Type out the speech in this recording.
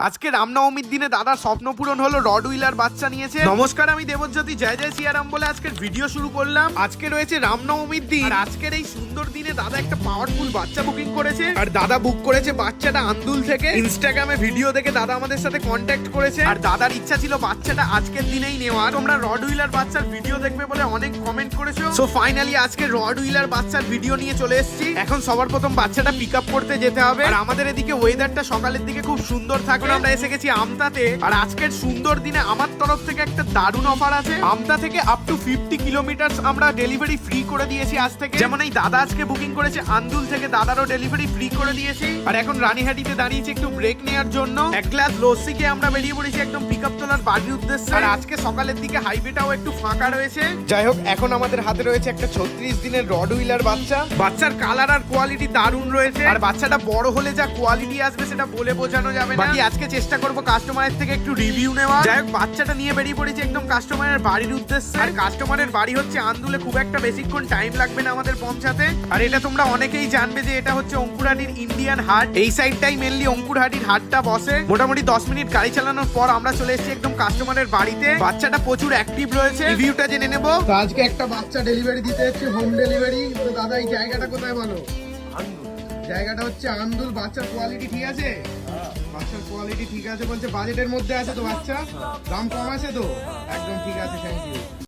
আজকে রামনবমীর দিনে দাদার স্বপ্ন পূরণ হলো, রড হুইলার বাচ্চা নিয়েছে। নমস্কার, আমি দেবজ্যোতি। জয় জয় সিয়ারাম বলে আজকের ভিডিও শুরু করলাম। আজকে রয়েছে রামনবমীর দিন, আর আজকের এই সুন্দর দিনে দাদা একটা পাওয়ারফুল বাচ্চা বুকিং করেছে। আর দাদা বুক করেছে বাচ্চাটা আন্দুল থেকে। ইনস্টাগ্রামে ভিডিও দেখে দাদা আমাদের সাথে কন্ট্যাক্ট করেছে, আর দাদার ইচ্ছা ছিল বাচ্চাটা আজকের দিনেই নেওয়া। তোমরা রড হুইলার বাচ্চার ভিডিও দেখবে বলে অনেক কমেন্ট করেছো। সো ফাইনালি আজকে রড হুইলার বাচ্চার ভিডিও নিয়ে চলে এসেছি। এখন সবার প্রথম বাচ্চাটা পিক আপ করতে যেতে হবে। আর আমাদের এদিকে ওয়েদারটা সকালের দিকে খুব সুন্দর থাকে। আমরা এসে গেছি আমতাতে, আর আজকের সুন্দর দিনে আমার তরফ থেকে একটা দারুণ অফার আছে। আমতা থেকে আপ টু 50 কিলোমিটার আমরা ডেলিভারি ফ্রি করে দিয়েছি আজ থেকে। যেমন এই দাদা আজকে বুকিং করেছে আন্দুল থেকে, দাদারও ডেলিভারি ফ্রি করে দিয়েছি। আর এখন রানীহাটিতে দাঁড়িয়েছি একটু ব্রেক নেওয়ার জন্য। এক গ্লাস লস্যিকে আমরা বেরিয়ে পড়েছি একদম পিক আপ তোলার বাড়ির উদ্দেশ্যে। আর আজকে সকালের দিকে হাইওয়েটাও একটু ফাঁকা রয়েছে। যাই হোক, এখন আমাদের হাতে রয়েছে একটা 36 দিনের রড হুইলার বাচ্চা। বাচ্চার কালার আর কোয়ালিটি দারুণ রয়েছে, আর বাচ্চাটা বড় হলে যা কোয়ালিটি আসবে সেটা বলে বোঝানো যাবে না। বাকি আজকে চেষ্টা করবো কাস্টমারের থেকে একটু রিভিউ নেওয়া। যাই হোক, বাচ্চাটা নিয়ে বেরিয়ে পড়েছি একদম কাস্টমারের বাড়ির উদ্দেশ্যে। আর কাস্টমারের বাড়ি হচ্ছে আন্দুলে, খুব একটা বেশিক্ষণ টাইম লাগবে না আমাদের পৌঁছাতে। আর এটা তোমরা অনেকেই জানবে যে এটা হচ্ছে অঙ্কুরহাটির ইন্ডিয়ান হাট। এই সাইডটাই মেনলি অঙ্কুরহাটির হাটটা বসে। মোটামুটি 10 মিনিট গাড়ি চালানোর পর আমরা চলে এসেছি একদম কাস্টমারের বাড়িতে। বাচ্চাটা প্রচুর অ্যাক্টিভ রয়েছে, রিভিউটা জেনে নেবো। আজকে একটা বাচ্চা ডেলিভারি দিতে হচ্ছে, হোম ডেলিভারি। তো দাদা এই জায়গাটা কোথায় বলো? জায়গাটা হচ্ছে আন্দুল। বাচ্চার কোয়ালিটি ঠিক আছে? বাচ্চার কোয়ালিটি ঠিক আছে বলছে। বাজেটের মধ্যে আছে তো বাচ্চা? দাম কম আছে তো? একদম ঠিক আছে, থ্যাংক ইউ।